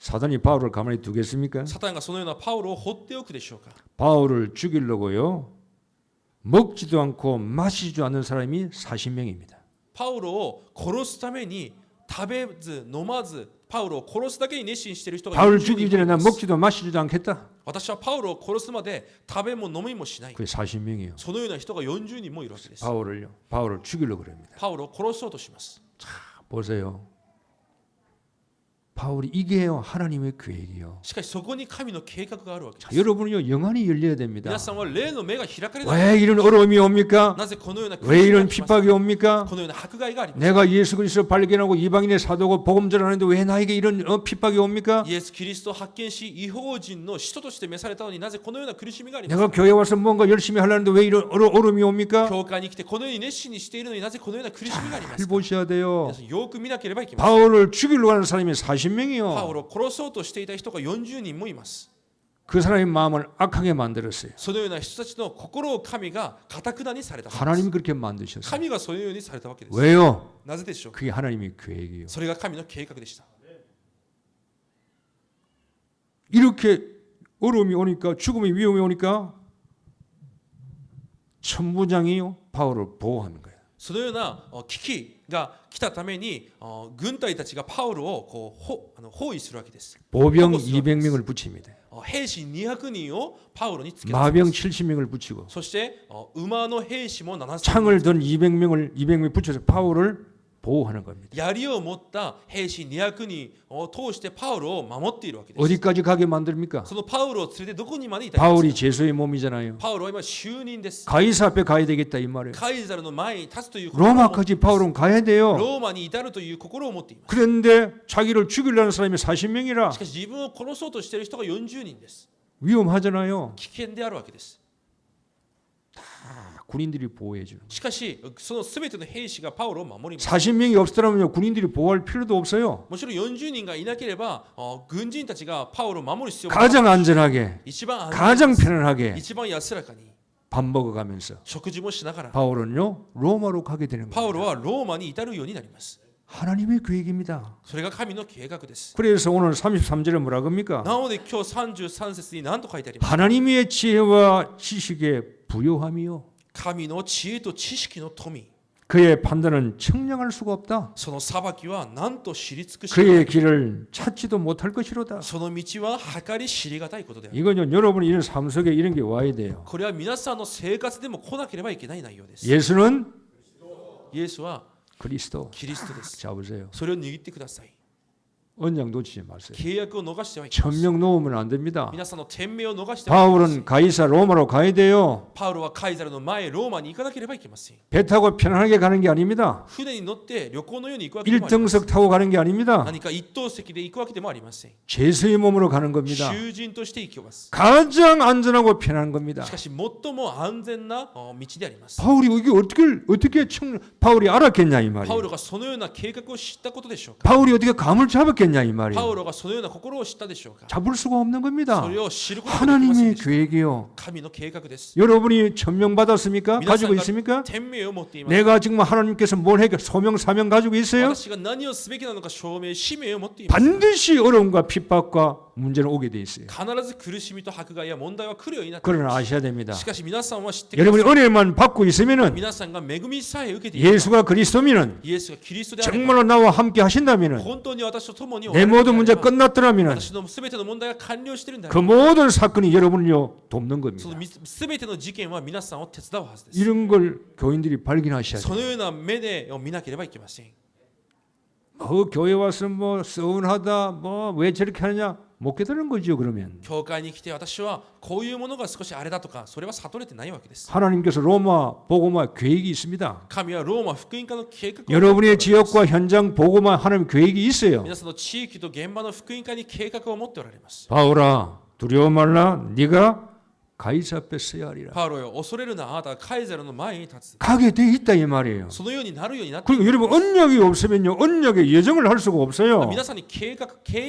사단이 바울을 가만히 두겠습니까? サタンがそのようなパウロを放っておくでしょうか。 바울을 죽이려고요, 먹지도 않고 마시지도 않는 사람이 40명입니다. パウロを殺すために食べず飲まずパウロを殺すだけに熱心している人が 바울 40人 죽이기 い 전에 ま 난 す。 먹지도 마시지도 않겠다. 私はパウロを殺すまで食べも飲みもしない。 그게 40명이에요. そのような人が40人もいるわけです。 바울을 죽이려고 그럽니다. パウロを殺そうとします。 보세요. 바울이 이게요, 하나님의 계획이요. しかしそこに神の計画があるわけで 자, す。 여러분은요, 영안이 열려야 됩니다. 皆さんは霊の目が開かれない。 왜 이런 어려움이 옵니까? なぜこのような苦し 왜 みが 이런 来ますか。 핍박이 옵니까? このような迫害があります。 내가 예수 그리스도 발견하고 이방인의 사도고 복음 전하는데 왜 나에게 이런 핍박이 옵니까? イエス・キリストを発見し違法人の使徒として召されたのになぜこのような苦しみがありますか。 내가 교회 와서 뭔가 열심히 하려는데 왜 이런 어려움이 옵니까? 教会に来てこのように熱心にしているのになぜこのような苦しみがあります 잘 か。 보셔야 돼요. 皆さんよく見なければいけません。 바울을 죽이려고 하는 사람이 パウ 40명이요. ロを殺そうとしていた人が40人もいます。 그 사람의 마음을 악하게 만들었어요. そのような人たちの心を神が堅くなにされたのです。 하나님이 그렇게 만드셨어요. 神がそのようにされたわけです。 왜요? なぜでしょうか。 그게 하나님의 계획이에요. それが神の計画でした。 이렇게 어려움이 오니까, 죽음의 위험이 오니까 천부장이요, 바울을 보호하는 거예요. そのような危機が来たために軍隊たちがパウロをこう包囲するわけです。 보병 200명을 붙입니다. 兵士200人をパウロにつけ 마병 70명을 붙이고 そして馬の兵士も70人 창을 든 200명을 붙여서 바울을 보호하는 겁니다. 槍を持った兵士200人を通してパウロを守っているわけです。 어디까지 가게 만듭니까? そのパウロを連れてどこにまでいたいんです 바울이 か。 제수의 몸이잖아요. パウロは今就任です。 가이사 앞에 가야 되겠다 이 말이에요. カイザルの前に立つという心を持ってい 로마까지 바울은 가야 돼요. ローマに至るという心を持っています。 그런데 자기를 죽이려는 사람이 40명이라 しかし自分を殺そうとしている人が40人です。 위험하잖아요. 危険であるわけです。 군인들이 보호해 주는. しかしその全ての兵士がパウロを守ります。 40명이 없더라면요 군인들이 보호할 필요도 없어요. もちろん40人がいなければ軍人たちがパウロを守る必要が 가장 안전하게, 一番安 가장 全 편안하게 一番安らかに 밥 먹어가면서 食事もしながら 바울은요 로마로 가게 되는 パウロ 거예요. はローマに至るようになります。 하나님의 계획입니다. それが神の計画です。 그래서 오늘 33절에 뭐라 합니까? なので今日33節に何と書いてありますか。 하나님의 지혜와 지식의 부요함이요 神の知恵と知識の富、 그의 판단은 청량할 수가 없다. その裁きは何と知り尽くし 그의 길을 찾지도 못할 것이로다. その道は計り知りがたいことである。 이건요 여러분이 이런 삶 속에 이런 게 와야 돼요. これは皆さんの生活でも来なければいけない内容です。 예수는 イエスは 그리스도. キリストです。 잡으세요. それを握ってください。 언약 놓치지 마세요. 契約を逃してはいけません。 천명 놓으면 안 됩니다. 皆さんの天命を逃してはいけません。 바울은 가이사 로마로 가야 돼요. パウロはカイザルの前ローマに行かなければいけません。 배 타고 편안하게 가는 게 아닙니다. 船に乗って旅行のように行くわけでもありません。 1등석 타고 가는 게 아닙니다. 何か一等席で行くわけでもありません。 제수의 몸으로 가는 겁니다. 囚人として行きます。 가장 안전하고 편안한 겁니다. しかし最も安全な道であります。 바울이 이게 어떻게 바울이 알았겠냐 이 パウ 말이에요. ロがそのような計画を知ったことでしょうか。 바울이 어떻게 감을 잡았겠냐 이 パウ 말이에요. ロがそのような心を知ったでしょうか。 잡을 수가 없는 겁니다. それを知ることができません 하나님의 でした。 계획이요. 神の計画です。 여러분이 천명 받았습니까? 皆さ 가지고 んが 있습니까? 天命を持っています。 내가 지금 하나님께서 뭘 해결 소명 사명 가지고 있어요? 私が何をすべきなのか証明、使命を持っています。 반드시 어려움과 핍박과 문제는 오게 돼 있어요. 必ず苦しみと迫害や問題は来るようになってい 그러나 ます。 아셔야 됩니다. しかし皆さんは知ってくださ 여러분이 い。 은혜만 받고 있으면은 皆さんが恵みさえ受けていれば 예수가 그리스도면은 イエスがキリストであれば 정말로 나와 함께 하신다면은 本当に私と共にお 내 られる 모든 の 문제 であれば 끝났더라면은 私のすべての問題が完了しているんだ 그 모든 사건이 여러분을요 돕는 겁니다. そのすべての事件は皆さんを手伝うはずです。 이런 걸 교인들이 발견하셔야 そ 돼요. のような目で見なければいけません。 교회 와서 뭐 서운하다 뭐 왜 저렇게 하느냐 못 깨달은 거죠. 그러면 教会に来て私はこういうものが少しあれだとかそれは悟れてないわけです。 하나님께서 로마 복음화 계획이 있습니다. 神はローマ福音化の計画を 여러분의 지역과 현장 복음화 하나님 계획이 있어요. 皆さんの地域と現場の福音化に計画を持っておられます。 바울아 두려워 말라 네가 가이사 앞에 서야 하리라. パウロよ恐れるなあなたはカイザルの前に立つ。 가게 돼 있다 이 말이에요. そのようになるようになって 그리고 여러분 언약이 없으면요 언약의 예정을 할 수가 없어요. 皆さんに契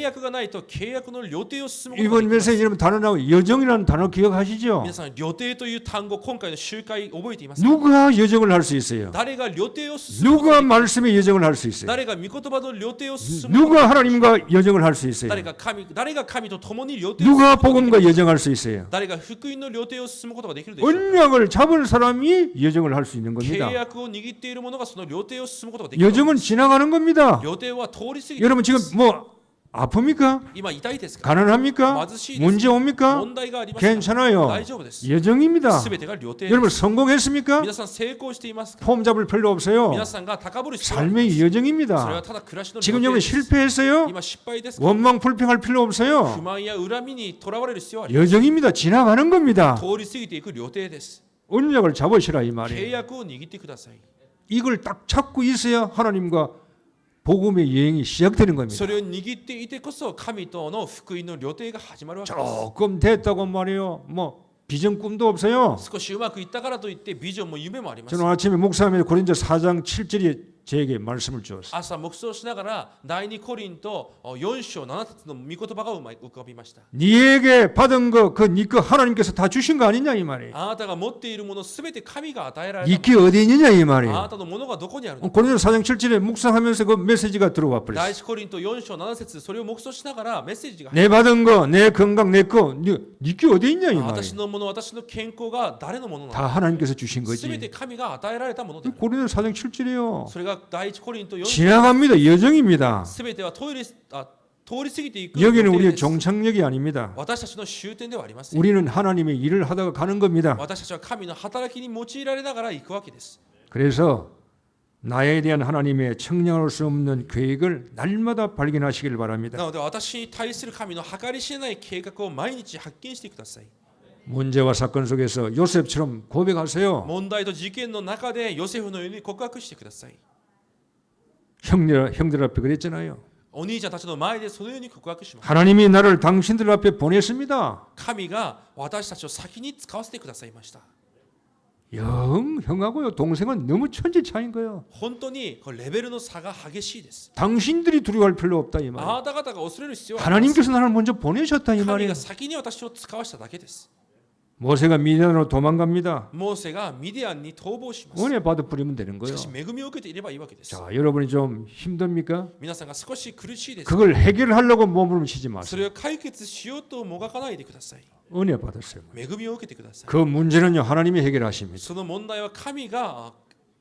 約がないと契約の予定を進むことがで 이번 きます。 메시지 여러분 단어 나오고 여정이라는 단어 기억하시죠? 皆さん予定という単語今回の集会覚えていますか。 누가 여정을 할 수 있어요? 誰が予定を進むこと 누가 ができます。 말씀의 여정을 할 수 있어요? 誰が御言葉の予定を進むことが 누가 하나님과 여정을 할 수 있어요? 誰が神と共に予定を進む 누가 ことができます 복음과 여정할 수 있어요? 誰が福音の予定を進むことができるでしょうか。 언약을 잡은 사람이 여정을 할 수 있는 契 겁니다. 約を握っている者がその予定を進むことができる。 여정은 지나가는 겁니다. 予定は通り過ぎて 여러분 지금 뭐 아픕니까? 今痛いですか。 가난합니까? 문제 옵니까? 問題がありますか。 괜찮아요. 大丈夫です。 여정입니다. すべてが予定で 여러분 す。 성공했습니까? 皆さん成功していますか。 폼 잡을 필요 없어요. 皆さんが高ぶる必要はありま 삶의 す。それは 여정입니다. ただ暮らしの 지금 予 여러분 定です。 실패했어요? 今失敗ですか。 원망 불평할 필요 不 없어요. 満や恨みにとらわれる必要はありま 여정입니다. 지나가는 겁니다. す。通り過ぎていく予定です。 언약을 잡으시라 이 契 말이에요. 約を握ってください。 이걸 딱 잡고 있어야 하나님과 복음의 여행이 시작되는 겁니다. それを握っていてこそ神との福音の予定が始まるわけです。 조금 됐다고 말이에요. 뭐 비전 꿈도 없어요. 少しうまくいったからといってビジョンも夢もあります。 저는 아침에 목사님이 고린도 4장 7절에 저에게 말씀을 주었어요. 朝黙想しながら第2コリント4章7節の御言葉が浮かびました。 네에게 받은 거 그 네 거 하나님께서 다 주신 거 아니냐 이 말이에요. あなたが持っているものすべて神が与えられたも 이게 어디 있느냐 이 の。あ 말이에요. なたのものがどこにあるのか。 고린도 4장 7절에 묵상하면서 그 메시지가 들어와 第 버렸어요. 1コリント4章7節それを黙想しながらメッセージが 내 받은 거, 내 건강, 내 거, 네게 어디 있냐 이 私 말이에요. のもの私の健康が誰のものな 다 のか。 하나님께서 주신 すべて 거지. 神が与えられたものである。 고린도 4장 7절이에요. それが第1コリント4章 지나갑니다. 여정입니다. すべては通り過ぎていく 여기는 予定 우리의 です。 종착역이 아닙니다. 私たちの終点ではありません。 우리는 하나님의 일을 하다가 가는 겁니다. 私たちは神の働きに用いられながら行くわけです。 그래서 나에 대한 하나님의 청량할 수 없는 계획을 날마다 발견하시길 바랍니다. なので私に対する神の計り知れない計画を毎日発見してください。 문제와 사건 속에서 요셉처럼 고백하세요. 問題と事件の中でヨセフのように告白してください。 형들 앞에 그랬잖아요. お兄ちゃんたちの前でそのように告白します。 하나님이 나를 당신들 앞에 보냈습니다. 神が私たちを先に使わせてくださいました。 형하고요 동생은 너무 천지 차인 거예요. 本当にこれレベルの差が激しいです。 당신들이 두려워할 필요 없다 이 あ 말이에요. なた方が恐れる必要はありません。 하나님께서 나를 먼저 보내셨다 이 神 말이에요. が先に私を使わせただけです。 모세가 미디안으로 도망갑니다. モーセがミディアンに逃亡します。 은혜 받아 뿌리면 되는 し 거예요. かし恵みを受けていればいいわけです。 자, 여러분이 좀 힘듭니까? 皆さんが少し苦しいです。 그걸 해결하려고 몸부림치지 そ 마세요. れを解決しようともがかないでください。 은혜 받았어요. 恵みを受けてください。 그 문제는요 하나님이 해결하십니다. その問題は神が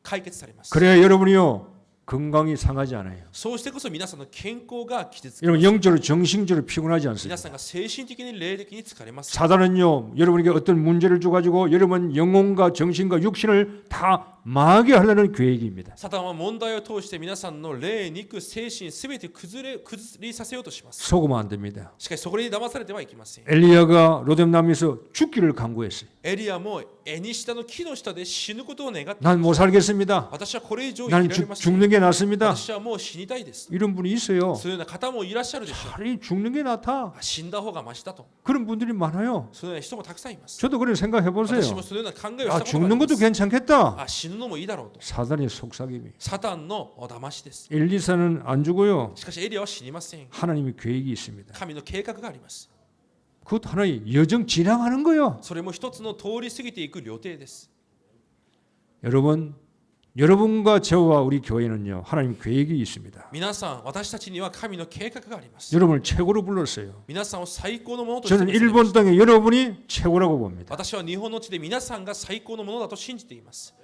解決されます。 그래야 여러분이요 건강이 상하지 않아요. そうしてこそ皆さんの健康が傷つき 여러분 영적으로 정신적으로 피곤하지 皆 않습니다. さんが精神的に霊的に疲れます。 사단은요 여러분에게 어떤 문제를 줘가지고 여러분 영혼과 정신과 육신을 다 망하게 하려는 계획입니다. サタンは問題を通して皆さんの霊、肉、精神すべて崩りさせようとします。 속으면 안 됩니다. しかしそこに騙されてはいけません。 엘리야가 로뎀나무에서 죽기를 간구했어요. エリアもエニシタの木の下で死ぬことを願って、 난 못 살겠습니다. 私はこれ以上生き 나는 られません。 죽는 게 낫습니다. 私はもう死にたいです。 이런 분이 있어요. そういうような方もいらっしゃるでしょう。 차라리 죽는 게 낫다. 死んだ方がマシだと。 그런 분들이 많아요. そういうような人もたくさんいます。 저도 그런 생각해 보세요. 私もそのような考えをした 아 ことがあり 죽는 ま 것도 す。 괜찮겠다. あ、死ぬのもいいだろうと。 사단의 속삭임이. サタンの騙しです。 엘리사는 안 죽어요. しかしエリアは死にません。 하나님의 계획이 있습니다. 神の計画があります。 그것 하나의 여정 지나가는 거예요. それも一つの通り過ぎていく旅程です。 여러분과 저와 우리 교회는요 하나님 계획이 있습니다. 皆さん、私たちには神の計画があります。 여러분을 최고로 불렀어요. 皆さんを最高のものとして 저는 くださいま 일본 した。 땅에 여러분이 최고라고 봅니다. 私は日本の地で皆さんが最高のものだと信じています。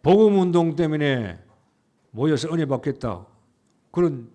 복음 운동 때문에 모여서 은혜 받겠다. 그런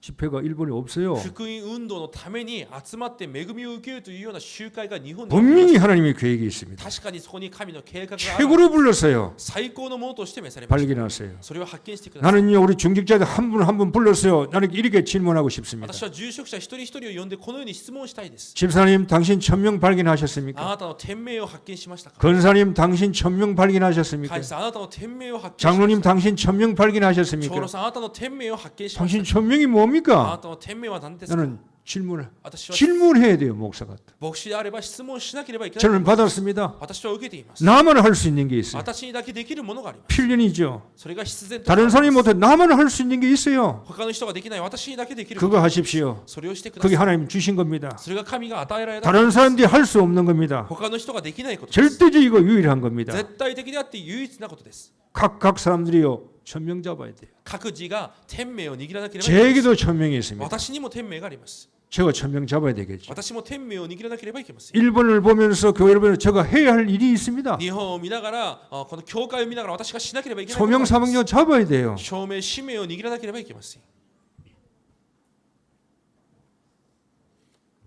집회가 일본에 없어요. 福音運動のために集まって恵みを受けるというような集会が日本に 분명히 하나님의 계획이 있습니다. 確かにそこに神の計画がある。 최고로 불렀어요. 最高のものとして召されました。 발견하세요. それを発見してください。 나는요 우리 중직자들 한 분 한 분 불렀어요. 나는 이렇게 질문하고 싶습니다. 私は住職者一人一人を呼んでこのように質問したいです。 집사님 당신 천명 발견하셨습니까? あなたの天命を発見しましたか？ 권사님 당신 천명 발견하셨습니까? 会員さん、あなたの天命を発見しました 장로님 か？ 당신 천명 長 발견하셨습니까? 老さん、あなたの天命を発見しまし 당신 たか？ 천명이 あな 뭡니까? たの天命は何ですか？ 나는 질문을 私は 질문해야 돼요 목사가. 牧師であれば質問しなければいけない。 저는 받았습니다. 私は受けています。 나만 할 수 있는 게 있어요. 私にだけできるものがあります。 필연이죠. それが必然と 다른 なり 사람이 ます。 못해 나만 할 수 있는 게 있어요. 他の人ができない私にだけできる。 그거 하십시오. それをしてくだ 그게 さい。 하나님 주신 겁니다. それが神が与えられた。 다른 사람들이 할 수 없는 겁니다. 他の人ができないことです。 절대적이고 유일한 겁니다. 絶対的であって唯一なことです。 각 사람들이요 천명 잡아야 돼요. 各自が天命を握らなければいけない。 제게도 천명이 있습니다. 私にも天命があります。 제가 천명 잡아야 되겠죠. 私も天命を握らなければいけません。 일본을 보면서 교회를 보면서 제가 해야 할 일이 있습니다. 日本を見ながら、この教会を見ながら私がしなければいけないことがあ 소명 ります。 사명료 잡아야 돼요. 証明使命を握らなければいけません。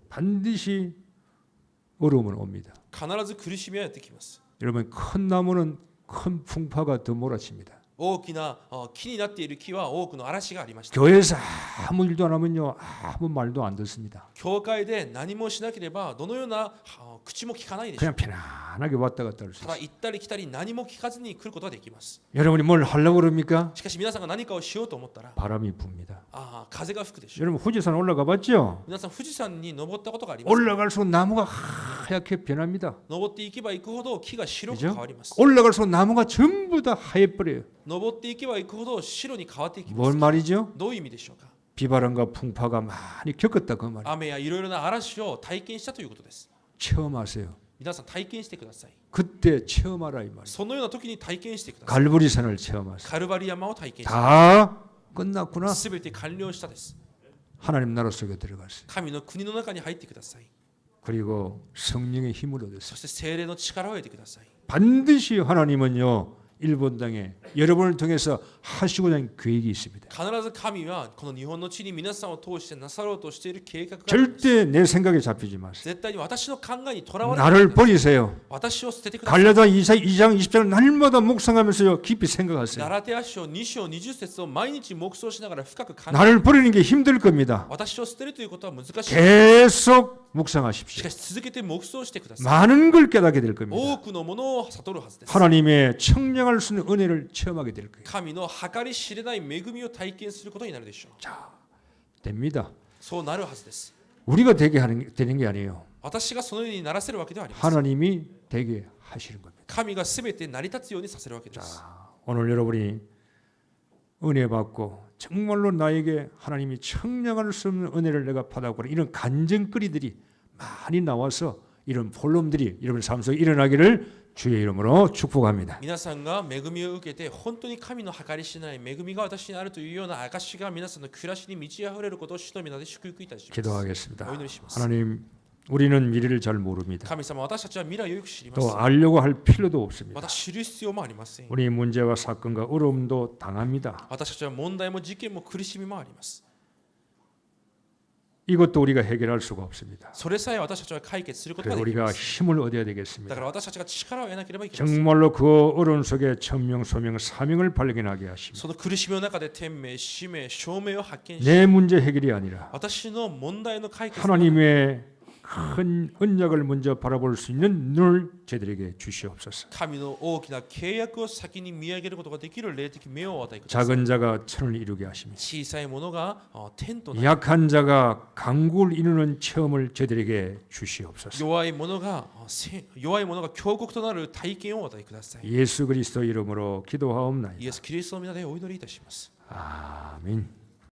반드시 어려움은 옵니다. 必ず苦しみはやってきます。 여러분 큰 나무는 큰 풍파가 더 몰아칩니다. 大きな木になっている木は多くの嵐がありました。 교회에서 아무 일도 안 하면요 아무 말도 안 듣습니다. 教会で何もしなければどのような口も聞かないでしょう。 그냥 편안하게 왔다 갔다 할 수 ただ 있어요. 行ったり来たり何も聞かずに来ることができます。 여러분이 뭘 하려고 그럽니까? しかし皆さんが何かをしようと思ったら、 바람이 붑니다. 風が吹くでしょう。 여러분 후지산 올라가 봤죠? 皆さん富士山に登ったことがありますか？ 올라갈수록 나무가 하얗게 변합니다. 登っていけば行くほど木が白く変わります。 올라갈수록 나무가 전부 다 하얘버려요. 登っていけば行くほど白に変わっていきま 뭔 す。 말이죠? どういう意味でしょうか？ 비바람과 풍파가 많이 겪었다 그 말이에요. 雨やいろいろな嵐を体験したということです。 체험하세요. 皆さん体験してください。 그때 체험하라 이 말이에요. そのような時に体験してください。 갈보리산을 체험하세요. カルバリ山を体験して 다 끝났구나. すべて完了したです。 하나님 나라 속에 들어갔어요. 神の国の中に入ってください。 그리고 성령의 힘을 そ 얻었어요. して聖霊の力を得てください。 반드시 하나님은요 일본 땅에 여러분을 통해서 하시고자 하는 계획이 있습니다. 必ず神はこの日本の地に皆さんを通してなさろうとしている計画があります。 절대 내 생각에 잡히지 마세요. 絶対に私の考えにとらわれないで 나를 ください。 버리세요. 私を捨ててください。 갈라디아 2장 20절을 날마다 묵상하면서요 깊이 생각하세요. ガラテヤ書2章20節を毎日黙想しながら深く考え、 나를 버리는 게 힘들 겁니다. 私を捨てるということは難しい。 계속 し 묵상하십시오. かし続けて黙想してください。 많은 걸 깨닫게 될 겁니다. 多くのものを悟るはずです。 하나님의 청량할 수 있는 은혜를 체험하게 될 거예요. 神の計り知れない恵みを体験することになるでしょう。 됩니다. そうなるはずです。 우리가 되는 게 아니에요. 私がそのようにならせるわけではありません。 하나님이 되게 하시는 겁니다. 神がすべて成り立つようにさせるわけです。 오늘 여러분이 은혜 받고 정말로 나에게 하나님이 청량할 수 없는 은혜를 내가 받았구나 이런 간증거리들이 많이 나와서 이런 본론들이 여러분 삶 속에 일어나기를 주의 이름으로 축복합니다. 皆さんが恵みを受けて本当に神の計り知れない恵みが私にあるというような証が皆さんの暮らしに満ち溢れることを主の皆で祝福いたします。 기도하겠습니다. お祈りします。 하나님 우리는 미래를 잘 모릅니다. 神様、私たちは未来をよく知りま 또 す。 알려고 할 필요도 ま 없습니다. た知る必要もありません。 우리 문제와 사건과 어려움도 당합니다. 私たちは問題も事件も苦しみもあります。 이것도 우리가 해결할 수가 없습니다. それさえ私たちは解決することが 그래서 でき 우리가 ます。 힘을 얻어야 だ 되겠습니다. から私たちが力を得なければいけません。 정말로 그 어려움 속에 천명, 소명, 사명을 발견하게 하십니다. その苦しみの中で天命、使命、証明を発見し、 내 문제 해결이 아니라 私の問題の解決 하나님의 큰 언약을 먼저 바라볼 수 있는 눈을 저희들에게 주시옵소서. 神の大きな契約を先に見上げることができる霊的目をお与えください。 작은 자가 천을 이루게 하십니다. 小さいものが天となり、 약한 자가 강국을 이루는 체험을 저희들에게 주시옵소서. 弱いものが強国となる体験をお与えください。 예수 그리스도 이름으로 기도하옵나이다. イエス・キリストの皆でお祈りいたします。 아멘.